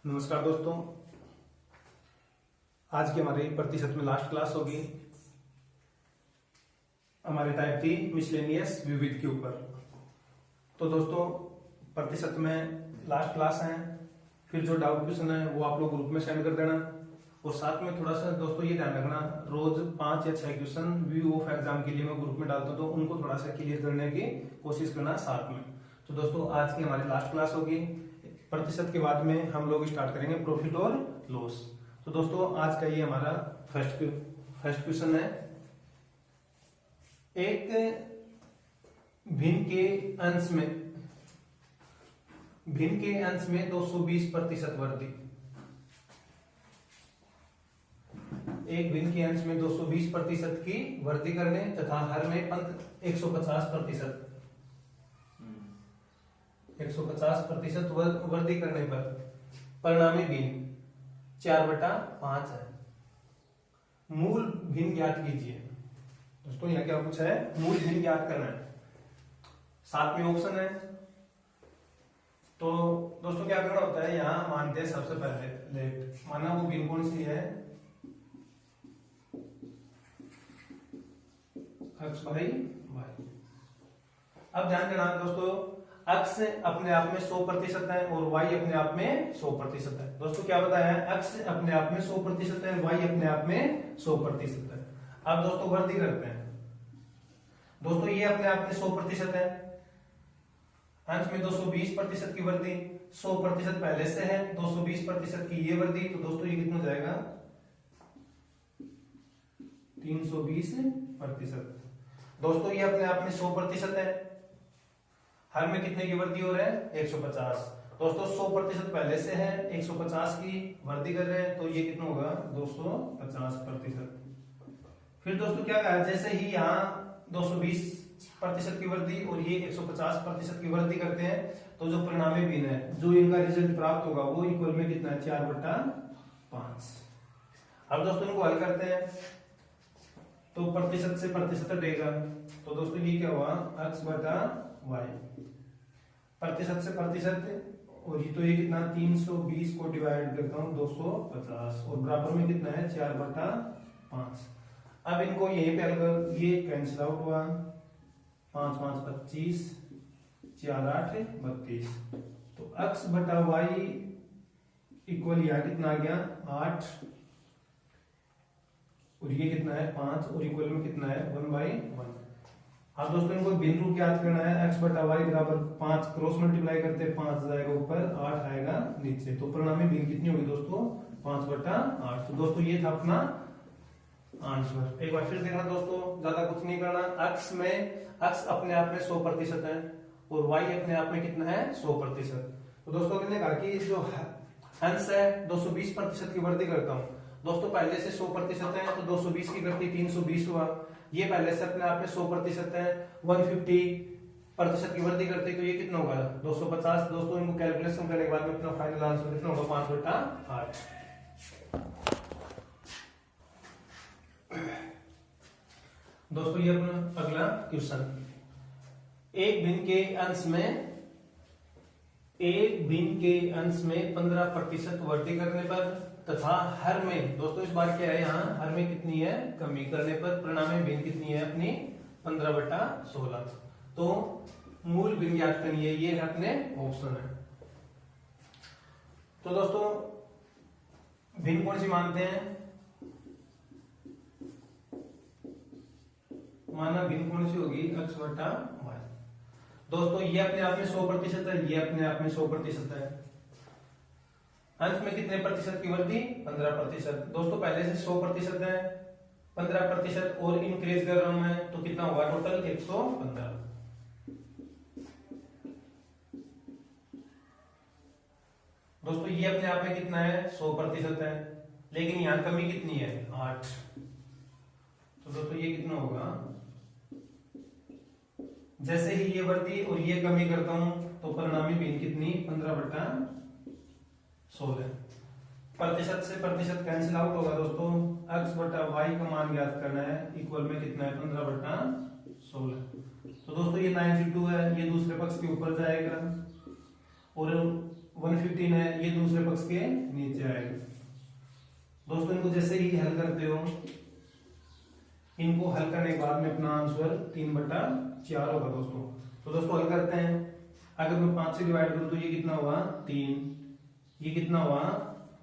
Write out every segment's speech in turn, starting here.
नमस्कार दोस्तों, आज की हमारी प्रतिशत में लास्ट क्लास होगी। हमारी टाइप थी मिसलेनियस विविध के ऊपर। तो दोस्तों प्रतिशत में लास्ट क्लास है, फिर जो डाउट क्वेश्चन है वो आप लोग ग्रुप में सेंड कर देना। और साथ में थोड़ा सा दोस्तों ये ध्यान रखना, रोज 5 या 6 क्वेश्चन व्यू ऑफ एग्जाम के लिए मैं ग्रुप में डालता हूँ, तो उनको थोड़ा सा क्लियर करने की कोशिश करना साथ में। तो दोस्तों आज की हमारी लास्ट क्लास होगी। प्रतिशत के बाद में हम लोग स्टार्ट करेंगे प्रॉफिट और लॉस। तो दोस्तों आज का ये हमारा फर्स्ट क्वेश्चन है। एक भिन्न के अंश में 220% वृद्धि। एक भिन्न के अंश में 220% की वृद्धि करने तथा हर में 150% वृद्धि करने पर परिणामी भिन्न 4/5 है। मूल भिन्न ज्ञात कीजिए। दोस्तों यहाँ क्या पूछा है, मूल भिन्न ज्ञात करना है। साथ में ऑप्शन है। तो दोस्तों क्या करना होता है, यहाँ मानते हैं सबसे पहले लेट, माना वो भिन्न कौन सी है, x बाई y। अब ध्यान देना दोस्तों, x अपने आप में 100% है और y अपने आप में 100% है। दोस्तों क्या बताया है, x अपने आप में 100% है, y अपने आप में 100% है। अब दोस्तों वृद्धि करते हैं। दोस्तों ये अपने आप में 100% है, अंश में 220% की वृद्धि, 100% पहले से है, 220% की ये वृद्धि, तो दोस्तों ये कितना जाएगा 320%। दोस्तों ये अपने आप में 100% है, हर में कितने की वृद्धि हो रहा है 150। दोस्तों 100% पहले से है, 150 की वृद्धि कर रहे हैं, तो ये कितना होगा 250%। फिर दोस्तों क्या कहा, जैसे ही यहाँ 220% की वृद्धि और ये 150% की वृद्धि करते हैं, तो जो परिणामी भिन्न है, जो इनका रिजल्ट प्राप्त होगा वो इक्वल में कितना है 4/5। अब दोस्तों इनको हल करते हैं तो प्रतिशत से प्रतिशत हटेगा। तो दोस्तों ये क्या हुआ x/y, प्रतिशत से प्रतिशत, और ये तो ये कितना 320 को डिवाइड करता हूं 250 और बराबर में कितना है 4/5। अब इनको यहीं पे अगर ये कैंसिल आउट हुआ, 5 5 25, 4 8 32, तो x/y इक्वल यहाँ कितना आ गया 8, और ये कितना है 5, और इक्वल में कितना है 1/1। अब दोस्तों इनको भिन्न रूप याद करना है, x/y बराबर 5 क्रॉस मल्टीप्लाई करते हैं, 5 जाएगा ऊपर, 8 आएगा नीचे, तो परिणामी भिन्न कितनी होगी दोस्तों 5/8। तो दोस्तों ये था अपना आंसर। एक बार फिर देखना दोस्तों, ज्यादा कुछ नहीं करना। x अपने आप में 100% है और y अपने आप में कितना है 100%। तो दोस्तों मैंने कहा कि जो अंश है 220% की वृद्धि करता हूँ। दोस्तों पहले से 100% है, तो 220 की करती 320 हुआ। ये पहले से अपने आप में 100% है, 150% की वृद्धि करती, तो ये कितना होगा 250। दोस्तों इनको कैलकुलेशन करने के बाद में अपना फाइनल आंसर कितना होगा 5/8। दोस्तों ये अपना अगला क्वेश्चन, एक भिन्न के अंश में 15% वृद्धि करने पर तथा हर में, दोस्तों इस बार क्या है यहाँ हर में कितनी है कमी करने पर परिणामी भिन्न कितनी है अपनी 15/16। तो मूल भिन्न ज्ञात करनी है, ये अपने ऑप्शन है। तो दोस्तों भिन्न कौन सी मानते हैं, माना भिन्न कौन सी होगी x/y। दोस्तों ये अपने आप में 100% है, ये अपने आप में 100% है, अंश में कितने प्रतिशत की वृद्धि 15%। दोस्तों पहले से 100% है, 15% और इंक्रीज कर रहा हूं मैं, तो कितना होगा टोटल 115। दोस्तों ये अपने आप में कितना है 100% है, लेकिन यहां कमी कितनी है 8। तो दोस्तों ये कितना होगा, जैसे ही ये वृद्धि और ये कमी करता हूं, तो परिणामी भिन्न कितनी 15/16। प्रतिशत से प्रतिशत कैंसिल आउट होगा दोस्तों, x/y का मान ज्ञात करना है, इक्वल में कितना है 15/16। तो दोस्तों ये 92 है, ये दूसरे पक्ष के ऊपर जाएगा और 115 है, ये दूसरे पक्ष के नीचे आएगा। दोस्तों इनको जैसे ही हल करते हो, इनको हल करने के बाद में अपना आंसर 3/4 होगा दोस्तों। तो दोस्तों हल करते हैं। अगर मैं 5 से डिवाइड करूं तो ये कितना हुआ 3, ये कितना हुआ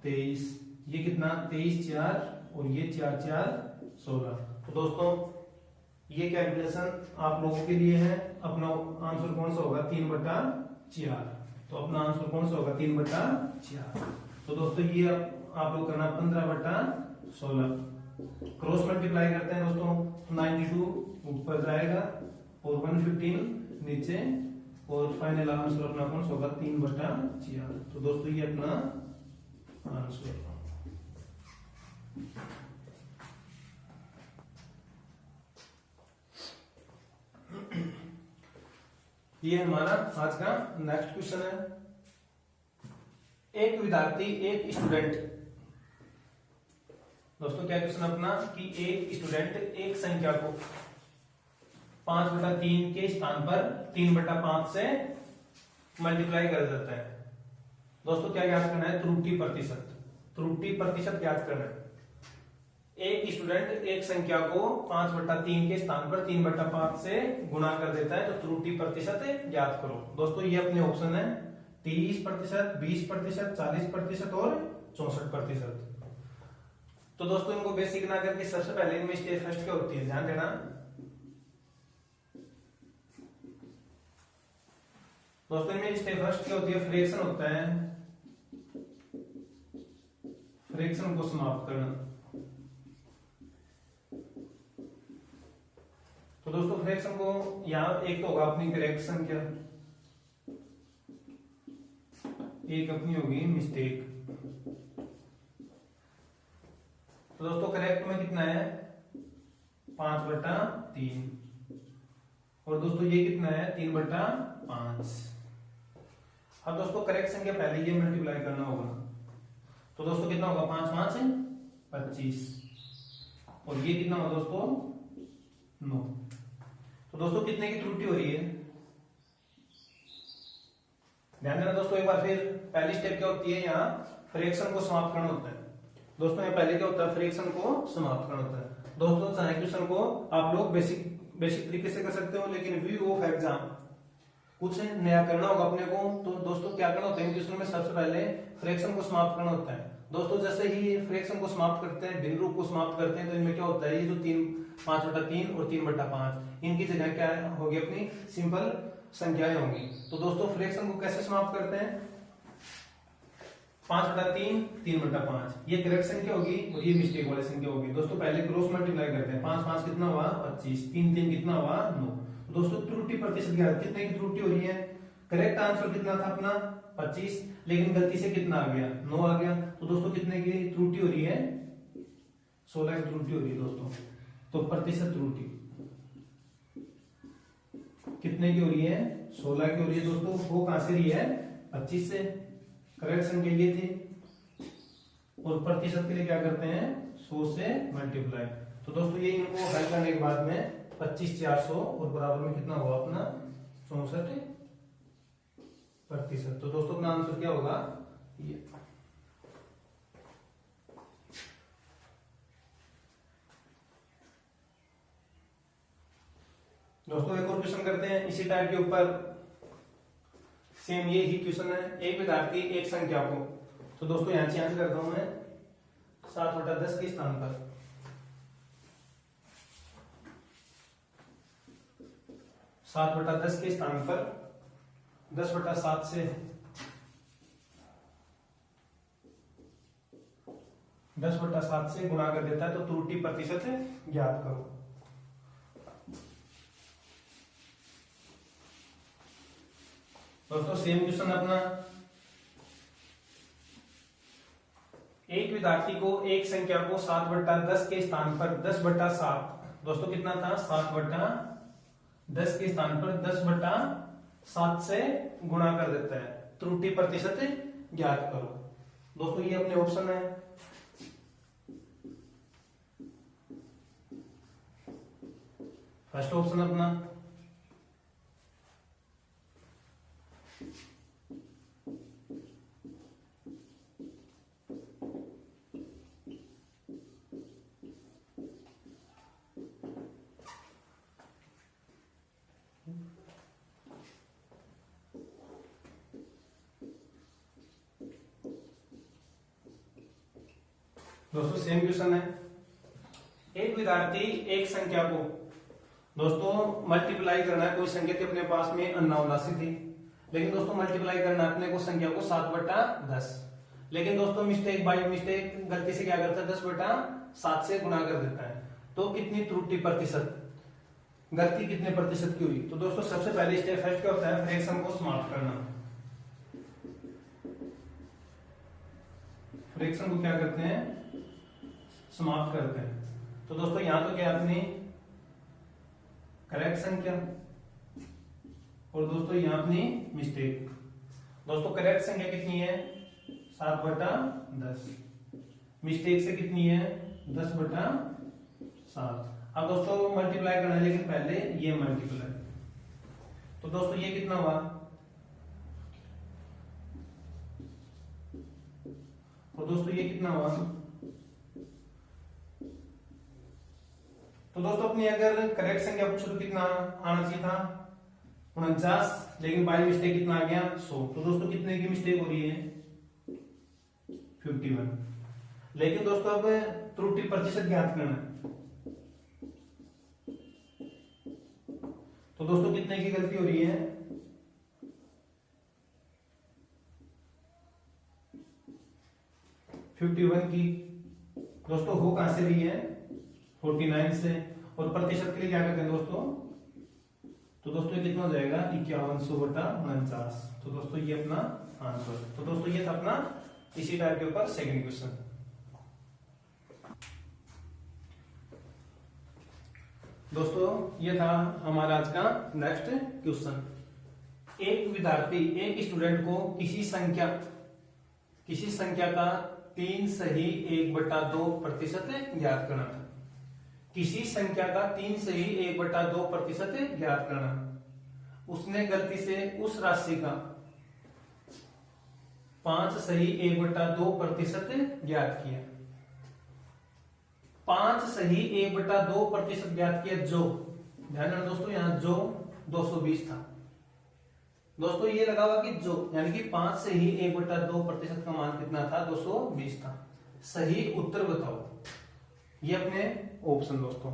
23, ये कितना 23 4 और ये 4 4 16। तो दोस्तों ये कैलकुलेशन आप लोगों के लिए है। अपना आंसर कौन सा होगा 3/4। तो अपना आंसर कौन सा होगा 3/4। तो दोस्तों ये आप लोग करना 15/16। क्रॉस मल्टीप्लाई करते हैं दोस्तों, 92 ऊपर जाएगा और 115 नीचे, और फाइनल आंसर अपना कौन सा होगा 3/4। तो दोस्तों ये अपना आंसर। ये हमारा आज का नेक्स्ट क्वेश्चन है। एक विद्यार्थी, एक स्टूडेंट, दोस्तों क्या क्वेश्चन अपना कि एक स्टूडेंट एक संख्या को 5/3 के स्थान पर 3/5 से मल्टीप्लाई कर देता है। दोस्तों क्या ज्ञात करना है त्रुटि प्रतिशत। त्रुटि प्रतिशत ज्ञात करना है। एक स्टूडेंट एक संख्या को 5/3 के स्थान पर 3/5 से गुणा कर देता है, तो त्रुटि प्रतिशत ज्ञात करो। दोस्तों ये अपने ऑप्शन है 30%, 20%, 40% और 64%। तो दोस्तों इनको बेसिक ना करके सबसे पहले इनमें स्टेप फर्स्ट क्या होती है ध्यान देना। दोस्तों इनमें स्टेप फर्स्ट क्या होती है फ्रैक्शन होता है, फ्रैक्शन को समाप्त करना। तो दोस्तों फ्रैक्शन को यहां एक तो होगा अपनी करेक्ट संख्या, एक अपनी होगी मिस्टेक। तो दोस्तों करेक्ट में कितना है 5/3 और दोस्तों ये कितना है 3/5। अब दोस्तों करेक्ट संख्या पहले ये मल्टीप्लाई करना होगा। तो दोस्तों कितना होगा 5 5 25 और ये कितना होगा दोस्तों 9। तो दोस्तों कितने की त्रुटि हो रही है ध्यान देना दोस्तों। एक बार फिर पहली स्टेप क्या होती है यहाँ फ्रैक्शन को समाप्त करना होता है। दोस्तों ये पहले क्या होता है फ्रैक्शन को समाप्त करना होता है। दोस्तों चाहे क्वेश्चन को आप लोग बेसिक तरीके से कर सकते हो, लेकिन व्यू ऑफ एग्जाम कुछ नया करना होगा अपने को। तो दोस्तों क्या करना होता है क्वेश्चन में सबसे पहले फ्रैक्शन को समाप्त करना होता है। दोस्तों जैसे ही फ्रैक्शन को समाप्त करते हैं, भिन्न रूप को समाप्त करते हैं, तो इनमें क्या होता है ये जो 5/3 और 3/5 इनकी जगह क्या होगी अपनी सिंपल संख्याएं होंगी। तो दोस्तों फ्रैक्शन को कैसे समाप्त करते हैं 5/3 3/5 ये करेक्ट संख्या होगी और ये मिस्टेक वाली संख्या होगी। दोस्तों पहले क्रॉस मल्टीप्लाई करते हैं 5 5 कितना हुआ 25, 3 3 कितना हुआ 9। दोस्तों त्रुटि प्रतिशत क्या है कितने की त्रुटि हो रही है। करेक्ट आंसर कितना था अपना 25, लेकिन गलती से कितना आ गया 9 आ गया। तो दोस्तों कितने की त्रुटि हो रही है 16 की त्रुटि हो रही है दोस्तों। तो प्रतिशत त्रुटि कितने की हो रही है 16 की हो रही है दोस्तों। वो कहां से रही है 25 से, करेक्ट संख्या ये थी और प्रतिशत के लिए क्या करते हैं 100 से मल्टीप्लाई। तो दोस्तों ये इनको हल करने के बाद में 25 400 और बराबर में कितना हुआ अपना 64%। तो दोस्तों अपना आंसर क्या होगा ये। दोस्तों एक और क्वेश्चन करते हैं इसी टाइप के ऊपर, सेम ये ही क्वेश्चन है। एक विद्यार्थी एक संख्या को, तो दोस्तों यहां चेंज करता हूं मैं 7/10 के स्थान पर 7/10 के स्थान पर 10/7 से 10/7 से गुणा कर देता है, तो त्रुटि प्रतिशत ज्ञात करो। दोस्तों सेम क्वेश्चन अपना, एक विद्यार्थी को एक संख्या को 7/10 के स्थान पर 10/7, दोस्तों कितना था 7/10 के स्थान पर 10/7 से गुणा कर देता है, त्रुटि प्रतिशत ज्ञात करो। दोस्तों ये अपने ऑप्शन है फर्स्ट ऑप्शन अपना दोस्तों सेम क्वेश्चन है। एक विद्यार्थी एक संख्या को दोस्तों मल्टीप्लाई करना है, कोई संख्या थी अपने पास में 89 थी, लेकिन दोस्तों मल्टीप्लाई करना है अपने को संख्या को 7/10, लेकिन दोस्तों मिस्टेक बाय मिस्टेक गलती से क्या करता है 10/7 से गुणा कर देता है। तो कितनी त्रुटि प्रतिशत, गलती कितने प्रतिशत की हुई? तो दोस्तों सबसे पहले स्टेप फर्स्ट क्या होता है, फ्रैक्शन को समाप्त करना। फ्रैक्शन को क्या करते हैं, समाप्त करते हैं। तो दोस्तों यहां तो क्या अपनी करेक्ट संख्या और दोस्तों यहां अपनी मिस्टेक। दोस्तों करेक्ट संख्या कितनी है 7/10, मिस्टेक से कितनी है 10/7। अब दोस्तों मल्टीप्लाई करना है, लेकिन पहले ये मल्टीप्लाई। तो दोस्तों ये कितना हुआ, तो दोस्तों ये कितना हुआ, तो दोस्तों अपनी अगर करेक्ट संख्या पूछो तो कितना आना चाहिए था 49, लेकिन बाय मिस्टेक कितना आ गया 100। तो दोस्तों कितने की मिस्टेक हो रही है 51। लेकिन दोस्तों अब त्रुटि प्रतिशत ज्ञात करना है। तो दोस्तों कितने की गलती हो रही है 51 की। दोस्तों हो कहां से रही है 49 से, और प्रतिशत के लिए क्या करते हैं दोस्तों, तो दोस्तों ये कितना हो जाएगा 5100/49। तो दोस्तों ये अपना आंसर। तो दोस्तों ये था अपना इसी टाइप के ऊपर सेकंड क्वेश्चन। दोस्तों ये था हमारा आज का नेक्स्ट क्वेश्चन। एक विद्यार्थी एक स्टूडेंट को किसी संख्या का 3 सही 1/2 प्रतिशत ज्ञात करना था। किसी संख्या का 3 सही 1/2 प्रतिशत ज्ञात करना। उसने गलती से उस राशि का 5 सही 1/2 प्रतिशत ज्ञात किया। 5 सही 1/2 प्रतिशत ज्ञात किया, जो ध्यान रखना दोस्तों यहां जो 220 था। दोस्तों ये लगा हुआ कि जो, यानी कि 5 से ही 1/2 प्रतिशत का मान कितना था 220 था। सही उत्तर बताओ, ये अपने ऑप्शन दोस्तों।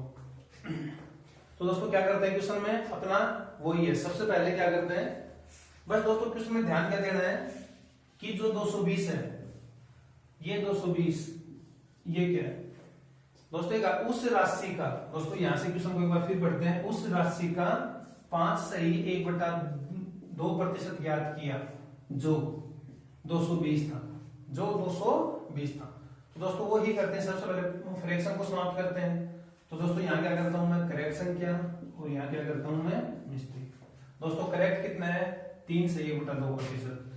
तो दोस्तों क्या करते हैं क्वेश्चन में अपना वही है, सबसे पहले क्या करते हैं, बस दोस्तों क्वेश्चन में ध्यान क्या देना है कि जो 220 है, ये 220 ये क्या है दोस्तों, उस राशि का, दोस्तों यहां से क्वेश्चन को एक बार फिर पढ़ते हैं, उस राशि का 5 सही 1/2 प्रतिशत ज्ञात किया, जो 220 था, जो 220 था। तो दोस्तों वो ही करते हैं, सबसे पहले फ्रैक्शन को समाप्त करते हैं। तो दोस्तों यहाँ क्या करता हूं मैं करेक्ट संख्या, और यहाँ क्या करता हूं मैं मिस्टेक। दोस्तों करेक्ट कितना है 3 से 1/2 प्रतिशत।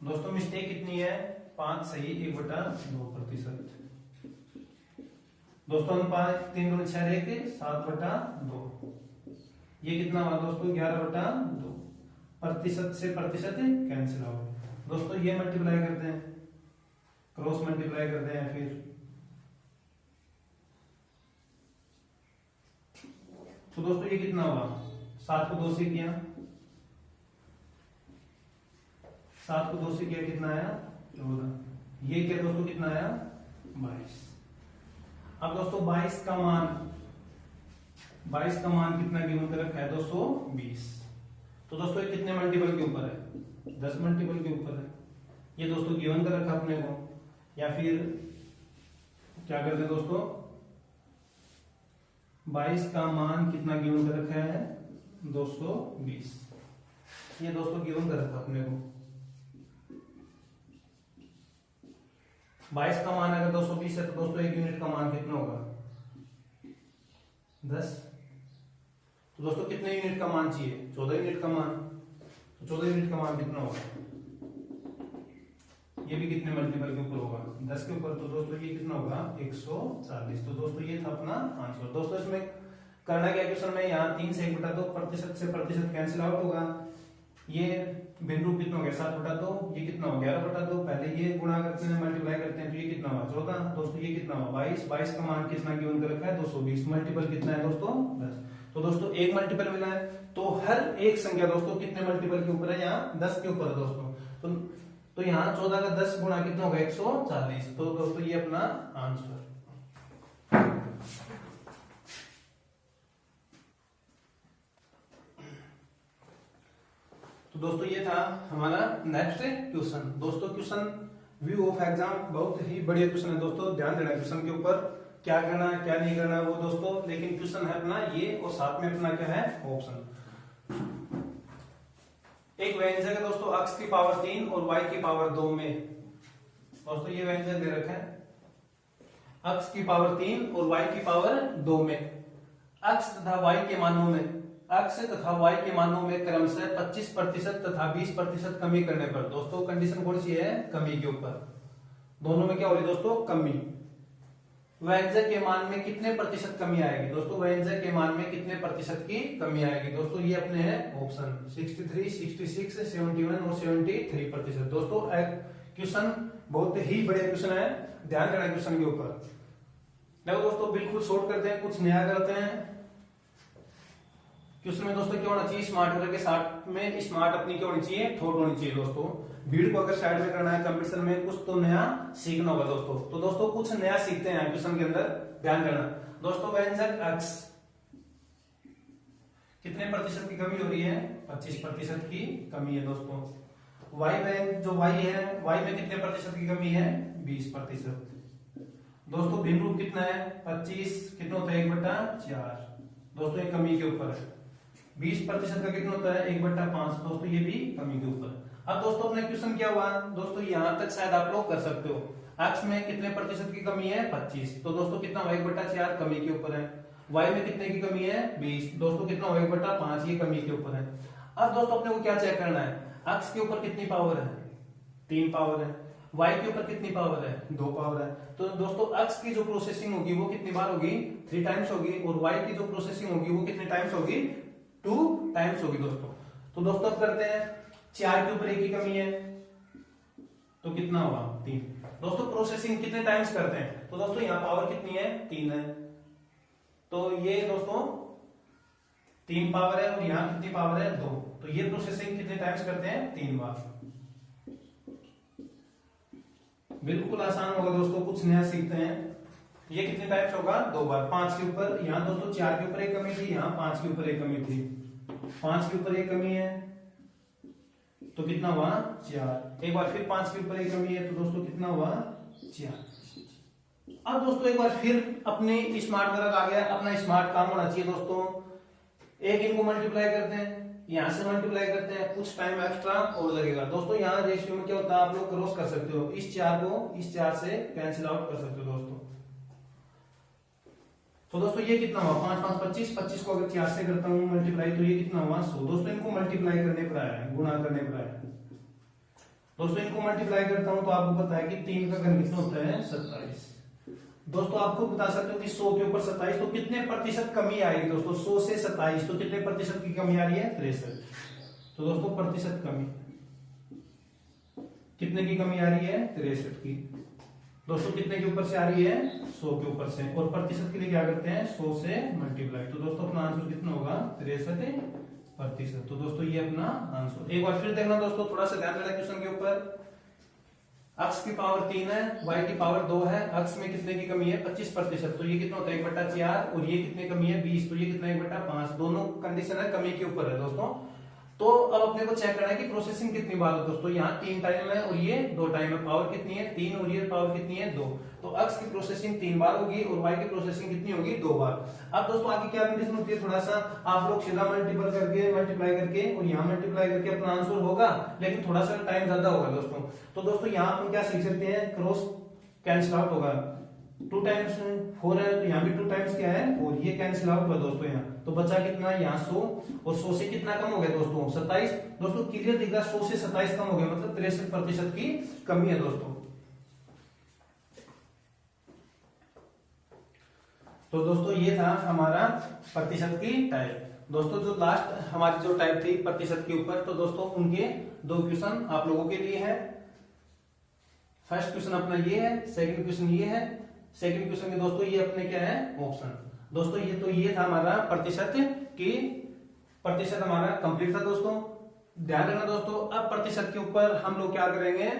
दोस्तों मिस्टेक कितनी है 5 सही 1/2 प्रतिशत। दोस्तों 3 दूनी 6 लेके 7/2, ये कितना हुआ दोस्तों 11/2, प्रतिशत से प्रतिशत कैंसिल आउट। दोस्तों ये मल्टीप्लाई करते हैं, क्रॉस मल्टीप्लाई करते हैं, फिर तो दोस्तों ये कितना हुआ 7 को 2 से किया, 7 को 2 से किया कितना आया 14। ये क्या दोस्तों कितना आया 22। अब दोस्तों 22 का मान कितना गिवन कर रखा है 220। तो दोस्तों ये कितने मल्टीपल के ऊपर है 10 मल्टीपल के ऊपर है। ये दोस्तों गिवन कर रखा अपने को, या फिर क्या करते हैं दोस्तों 22 का मान कितना गिवन कर रखा है 220। ये दोस्तों गिवन कर रखा अपने को। 22 का मान अगर 220 है तो दोस्तों एक यूनिट का मान कितना होगा 10। तो दोस्तों कितने यूनिट का मान चाहिए 14 यूनिट का मान। तो 14 यूनिट का मान कितना होगा, ये भी कितने मल्टीपल के ऊपर होगा 10 के ऊपर। तो दोस्तों ये कितना होगा 140। तो दोस्तों ये था अपना आंसर। दोस्तों इसमें करना क्या क्वेश्चन में, यहाँ 3 से 1/2 प्रतिशत से प्रतिशत कैंसिल आउट होगा। ये बिंदु कितना हो गया 7/2, ये कितना हो 11/2। पहले ये गुणा करते हैं मल्टीप्लाई करते हैं, तो ये कितना हुआ 14। दोस्तों ये कितना हुआ 22। 22 का मान कितना गिवन कर रखा है 220। मल्टीपल कितना है दोस्तों 10। तो दोस्तों एक मल्टीपल मिला है, तो हर एक संख्या दोस्तों कितने मल्टीपल के ऊपर है, यहाँ 10 के ऊपर है दोस्तों। तो तो यहाँ 14 का 10 गुणा कितना होगा 140। तो दोस्तों ये अपना आंसर। तो दोस्तों ये था हमारा नेक्स्ट क्वेश्चन। दोस्तों क्वेश्चन व्यू ऑफ एग्जाम बहुत ही बढ़िया क्वेश्चन है दोस्तों, ध्यान देना क्वेश्चन के ऊपर, क्या करना है क्या नहीं करना है वो दोस्तों। लेकिन क्वेश्चन है अपना ये और साथ में अपना क्या है ऑप्शन। एक व्यंजक है दोस्तों x की पावर 3 और y की पावर 2 में। दोस्तों ये व्यंजक दे रखा है x की पावर 3 और y की पावर 2 में। x तथा y के मानों में x तथा y के मानों में क्रमशः 25% तथा 20% कमी करने पर, दोस्तों कंडीशन कौन सी है, कमी के ऊपर। दोनों में क्या हो रही है दोस्तों, कमी। व्यंजक के मान में कितने प्रतिशत कमी आएगी दोस्तों, व्यंजक के मान में कितने प्रतिशत की कमी आएगी दोस्तों, ये अपने हैं ऑप्शन 63, 66, 71 और 73%। दोस्तों क्वेश्चन बहुत ही बढ़िया क्वेश्चन है, ध्यान देना क्वेश्चन के ऊपर। देखो दोस्तों बिल्कुल शॉर्ट करते हैं, कुछ नया करते हैं। क्वेश्चन में दोस्तों क्या होना चाहिए, स्मार्ट वर्क के साथ में स्मार्ट अपनी क्या होनी चाहिए, थॉट होनी चाहिए दोस्तों। भीड़ को अगर साइड में करना है कंपटीशन में, कुछ तो नया सीखना होगा दोस्तों। तो दोस्तों कुछ नया सीखते हैं क्वेश्चन के अंदर, ध्यान करना दोस्तों। व्यंजक x कितने प्रतिशत की कमी हो रही है, 25% की कमी है दोस्तों। y जो y है, y में कितने प्रतिशत की कमी है, 20%। दोस्तों भिन्न रूप कितना है, 25 कितना होता है 1/4 दोस्तों, ये कमी के ऊपर है। 20% का कितना होता है 1/5 दोस्तों, ये भी कमी के ऊपर। अब दोस्तों अपने क्वेश्चन क्या हुआ दोस्तों, यहां तक शायद आप लोग कर सकते हो। x में कितने प्रतिशत की कमी है, 25, तो दोस्तों कितना होगा 1/4 कमी के ऊपर है। y में कितने की कमी है, 20, दोस्तों कितना होगा 1/5, ये कमी के ऊपर है। अब दोस्तों अपने को क्या चेक करना है, x के ऊपर कितनी पावर है, 3 पावर है। y के ऊपर कितनी पावर है, 2 पावर है। तो दोस्तों x की जो प्रोसेसिंग होगी वो कितनी बार होगी, 3 टाइम्स होगी, और y की जो प्रोसेसिंग होगी वो कितने टाइम्स होगी, 2 टाइम्स होगी दोस्तों। तो दोस्तों अब करते हैं, 4 के ऊपर 1 की कमी है तो कितना होगा 3। दोस्तों प्रोसेसिंग कितने टाइम्स करते हैं, तो दोस्तों यहाँ पावर कितनी है, 3 है, तो ये दोस्तों 3 पावर है, और यहाँ कितनी पावर है, 2। तो ये प्रोसेसिंग कितने टाइम्स करते हैं, 3 बार। बिल्कुल आसान होगा दोस्तों, कुछ नया सीखते हैं। ये कितने टाइम्स होगा, 2 बार। 5 के ऊपर, यहाँ दोस्तों 4 के ऊपर 1 कमी थी, यहाँ 5 के ऊपर 1 कमी थी। 5 के ऊपर 1 कमी है तो कितना हुआ, 4। एक बार फिर 5 के ऊपर 1 कमी है तो दोस्तों कितना हुआ, 4। अब दोस्तों एक बार फिर अपने स्मार्ट वर्क आ गया, अपना स्मार्ट काम होना चाहिए दोस्तों। एक इनको मल्टीप्लाई करते हैं, यहां से मल्टीप्लाई करते हैं, कुछ टाइम एक्स्ट्रा और लगेगा दोस्तों। यहाँ रेशियो में क्या होता है, आप लोग क्रॉस कर सकते हो, इस 4 को इस 4 से कैंसिल आउट कर सकते हो दोस्तों। तो दोस्तों ये कितना हुआ, 5 5 25, 25 को अगर 4 से करता हूँ मल्टीप्लाई तो ये कितना हुआ, 100। दोस्तों इनको मल्टीप्लाई करने पर आया है, गुणा करने पर आया है दोस्तों। इनको मल्टीप्लाई करता हूं तो आपको पता है कि 3 का घन कितना होता है, 27। दोस्तों आपको बता सकते हो कि 100 के ऊपर 27 तो कितने प्रतिशत कमी आएगी दोस्तों, 100 से 27 तो कितने प्रतिशत की कमी आ रही है, 63। तो दोस्तों प्रतिशत कमी कितने की कमी आ रही है, 63 की। दोस्तों कितने के ऊपर से आ रही है, 100 के ऊपर से, और प्रतिशत के लिए क्या करते हैं, 100 से मल्टीप्लाई। तो दोस्तों अपना आंसर कितना होगा, 63%। तो दोस्तों ये अपना आंसर। एक बार फिर देखना दोस्तों, थोड़ा सा ध्यान देना क्वेश्चन के ऊपर। x की पावर 3 है, y की पावर 2 है, x में कितने की कमी है, 25%, तो ये कितना होता है 1/4, और ये कितने कमी है, 20, तो ये कितना 1/5। दोनों कंडीशन है कमी के ऊपर है दोस्तों। तो अब अपने को चेक करना है कि प्रोसेसिंग कितनी बार है दोस्तों। यहाँ 3 टाइम है और ये 2 टाइम है, पावर कितनी है, 3, और ये पावर कितनी है, 2। तो x की प्रोसेसिंग 3 बार होगी और y की प्रोसेसिंग कितनी होगी, 2 बार। अब दोस्तों आगे क्या कंडीशन होती है, थोड़ा सा आप लोग सीधा मल्टीप्लाई करके और यहाँ मल्टीप्लाई करके अपना आंसर होगा, लेकिन थोड़ा सा टाइम ज्यादा होगा दोस्तों। तो दोस्तों यहाँ अपन क्या सीख सकते हैं, क्रॉस कैंसिल आउट होगा। 2 टाइम्स 4 है तो यहाँ भी 2 टाइम्स क्या है, 4, ये कैंसिल आउट हुआ दोस्तों। यहाँ तो बचा कितना, यहाँ 100, और 100 से कितना कम हो गया दोस्तों, 27। दोस्तों क्लियर दिख रहा है, 100 से 27 कम हो गया, मतलब 63% की कमी है दोस्तों। तो दोस्तों ये था हमारा प्रतिशत की टाइप। दोस्तों जो लास्ट हमारी जो टाइप थी प्रतिशत के ऊपर, तो दोस्तों उनके 2 क्वेश्चन आप लोगों के लिए है। फर्स्ट क्वेश्चन अपना ये है, सेकंड क्वेश्चन ये है। सेकंड क्वेश्चन में दोस्तों ये अपने क्या है, ऑप्शन। दोस्तों ये था हमारा प्रतिशत हमारा कंप्लीट था दोस्तों। ध्यान रखना दोस्तों, अब प्रतिशत के ऊपर हम लोग क्या करेंगे,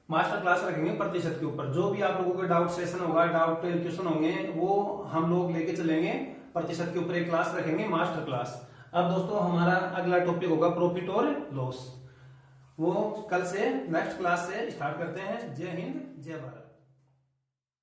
मास्टर क्लास रखेंगे प्रतिशत के ऊपर। जो भी आप लोगों के डाउट सेशन होगा, डाउट क्वेश्चन होंगे, वो हम लोग लेके चलेंगे प्रतिशत के ऊपर एक क्लास रखेंगे, मास्टर क्लास। अब दोस्तों हमारा अगला टॉपिक होगा प्रॉफिट और लॉस, वो कल से नेक्स्ट क्लास से स्टार्ट करते हैं। जय हिंद, जय भारत।